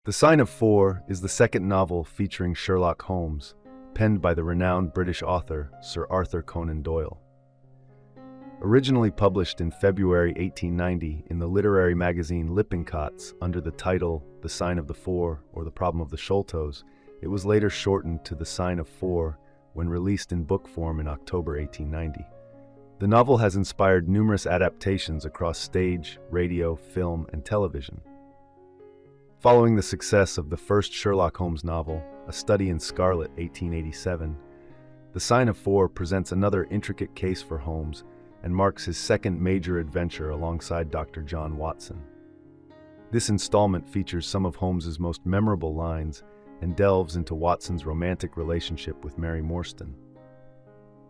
The Sign of Four is the second novel featuring Sherlock Holmes, penned by the renowned British author Sir Arthur Conan Doyle. Originally published in February 1890 in the literary magazine Lippincott's under the title The Sign of the Four or The Problem of the Sholtos, it was later shortened to The Sign of Four when released in book form in October 1890. The novel has inspired numerous adaptations across stage, radio, film, and television. Following the success of the first Sherlock Holmes novel, A Study in Scarlet, 1887, The Sign of Four presents another intricate case for Holmes and marks his second major adventure alongside Dr. John Watson. This installment features some of Holmes's most memorable lines and delves into Watson's romantic relationship with Mary Morstan.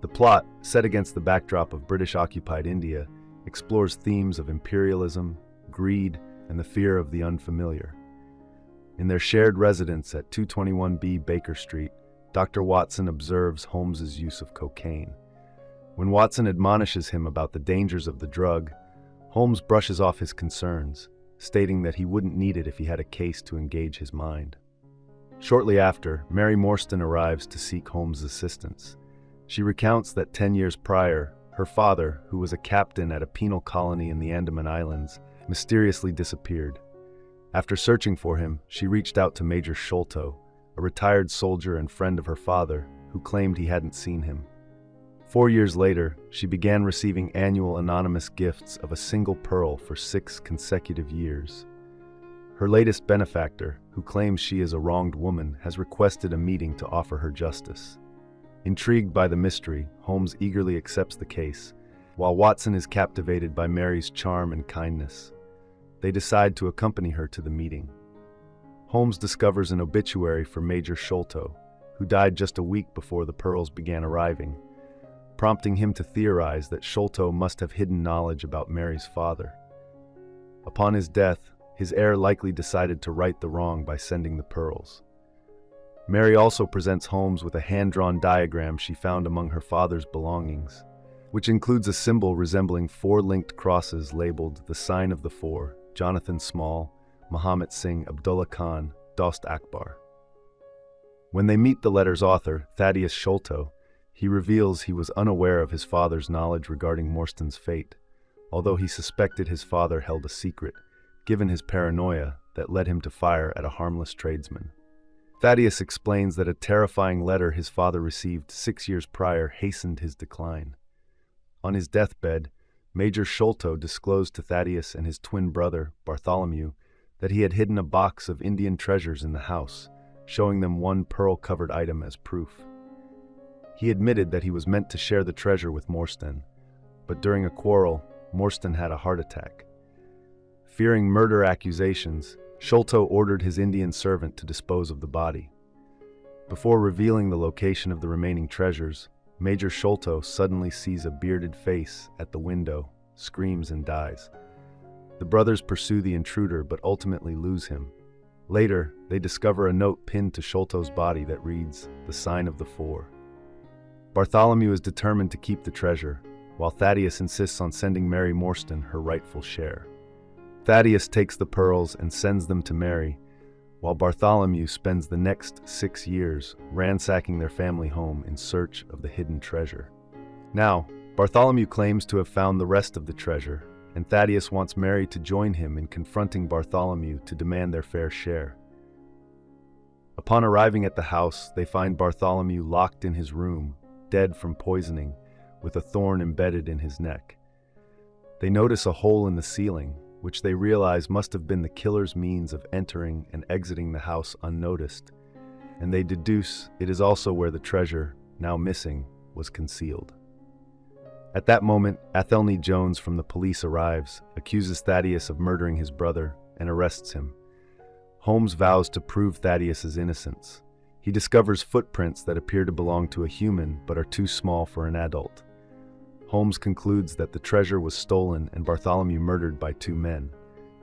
The plot, set against the backdrop of British-occupied India, explores themes of imperialism, greed, and the fear of the unfamiliar. In their shared residence at 221B Baker Street, Dr. Watson observes Holmes's use of cocaine. When Watson admonishes him about the dangers of the drug, Holmes brushes off his concerns, stating that he wouldn't need it if he had a case to engage his mind. Shortly after, Mary Morstan arrives to seek Holmes' assistance. She recounts that 10 years prior, her father, who was a captain at a penal colony in the Andaman Islands, mysteriously disappeared. After searching for him, she reached out to Major Sholto, a retired soldier and friend of her father, who claimed he hadn't seen him. 4 years later, she began receiving annual anonymous gifts of a single pearl for 6 consecutive years. Her latest benefactor, who claims she is a wronged woman, has requested a meeting to offer her justice. Intrigued by the mystery, Holmes eagerly accepts the case, while Watson is captivated by Mary's charm and kindness. They decide to accompany her to the meeting. Holmes discovers an obituary for Major Sholto, who died just a week before the pearls began arriving, prompting him to theorize that Sholto must have hidden knowledge about Mary's father. Upon his death, his heir likely decided to right the wrong by sending the pearls. Mary also presents Holmes with a hand-drawn diagram she found among her father's belongings, which includes a symbol resembling 4 linked crosses labeled the Sign of the Four, Jonathan Small, Muhammad Singh Abdullah Khan, Dost Akbar. When they meet the letter's author, Thaddeus Sholto, he reveals he was unaware of his father's knowledge regarding Morstan's fate, although he suspected his father held a secret, given his paranoia that led him to fire at a harmless tradesman. Thaddeus explains that a terrifying letter his father received 6 years prior hastened his decline. On his deathbed, Major Sholto disclosed to Thaddeus and his twin brother, Bartholomew, that he had hidden a box of Indian treasures in the house, showing them one pearl-covered item as proof. He admitted that he was meant to share the treasure with Morstan, but during a quarrel, Morstan had a heart attack. Fearing murder accusations, Sholto ordered his Indian servant to dispose of the body. Before revealing the location of the remaining treasures, Major Sholto suddenly sees a bearded face at the window, screams and dies. The brothers pursue the intruder but ultimately lose him. Later, they discover a note pinned to Sholto's body that reads, "The Sign of the Four." Bartholomew is determined to keep the treasure, while Thaddeus insists on sending Mary Morstan her rightful share. Thaddeus takes the pearls and sends them to Mary, while Bartholomew spends the next 6 years ransacking their family home in search of the hidden treasure. Now, Bartholomew claims to have found the rest of the treasure, and Thaddeus wants Mary to join him in confronting Bartholomew to demand their fair share. Upon arriving at the house, they find Bartholomew locked in his room, dead from poisoning, with a thorn embedded in his neck. They notice a hole in the ceiling, which they realize must have been the killer's means of entering and exiting the house unnoticed, and they deduce it is also where the treasure, now missing, was concealed. At that moment, Athelney Jones from the police arrives, accuses Thaddeus of murdering his brother, and arrests him. Holmes vows to prove Thaddeus's innocence. He discovers footprints that appear to belong to a human but are too small for an adult. Holmes concludes that the treasure was stolen and Bartholomew murdered by 2 men,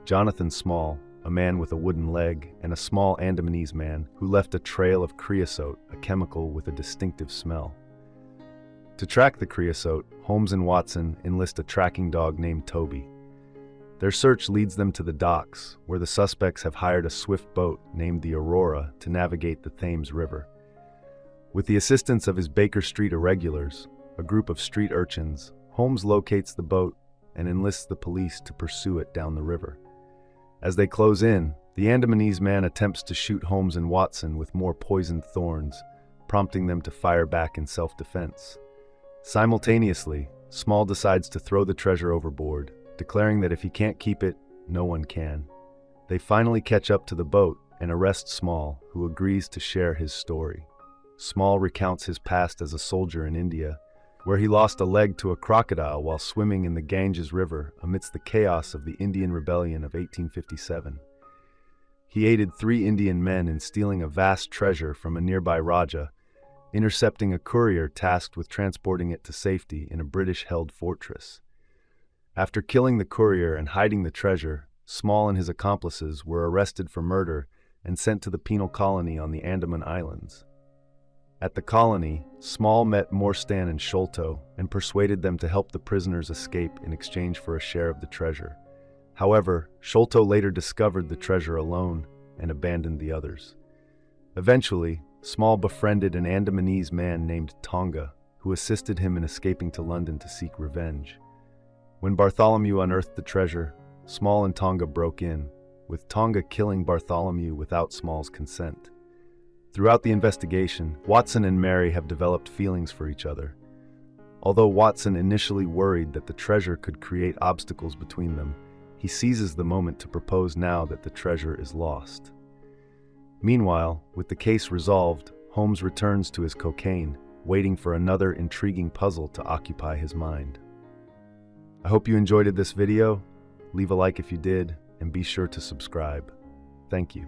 Jonathan Small, a man with a wooden leg, and a small Andamanese man who left a trail of creosote, a chemical with a distinctive smell. To track the creosote, Holmes and Watson enlist a tracking dog named Toby. Their search leads them to the docks, where the suspects have hired a swift boat named the Aurora to navigate the Thames River. With the assistance of his Baker Street irregulars, a group of street urchins, Holmes locates the boat and enlists the police to pursue it down the river. As they close in, the Andamanese man attempts to shoot Holmes and Watson with more poisoned thorns, prompting them to fire back in self-defense. Simultaneously, Small decides to throw the treasure overboard, declaring that if he can't keep it, no one can. They finally catch up to the boat and arrest Small, who agrees to share his story. Small recounts his past as a soldier in India, where he lost a leg to a crocodile while swimming in the Ganges River amidst the chaos of the Indian Rebellion of 1857. He aided 3 Indian men in stealing a vast treasure from a nearby Raja, intercepting a courier tasked with transporting it to safety in a British-held fortress. After killing the courier and hiding the treasure, Small and his accomplices were arrested for murder and sent to the penal colony on the Andaman Islands. At the colony, Small met Morstan and Sholto and persuaded them to help the prisoners escape in exchange for a share of the treasure. However, Sholto later discovered the treasure alone and abandoned the others. Eventually, Small befriended an Andamanese man named Tonga, who assisted him in escaping to London to seek revenge. When Bartholomew unearthed the treasure, Small and Tonga broke in, with Tonga killing Bartholomew without Small's consent. Throughout the investigation, Watson and Mary have developed feelings for each other. Although Watson initially worried that the treasure could create obstacles between them, he seizes the moment to propose now that the treasure is lost. Meanwhile, with the case resolved, Holmes returns to his cocaine, waiting for another intriguing puzzle to occupy his mind. I hope you enjoyed this video. Leave a like if you did, and be sure to subscribe. Thank you.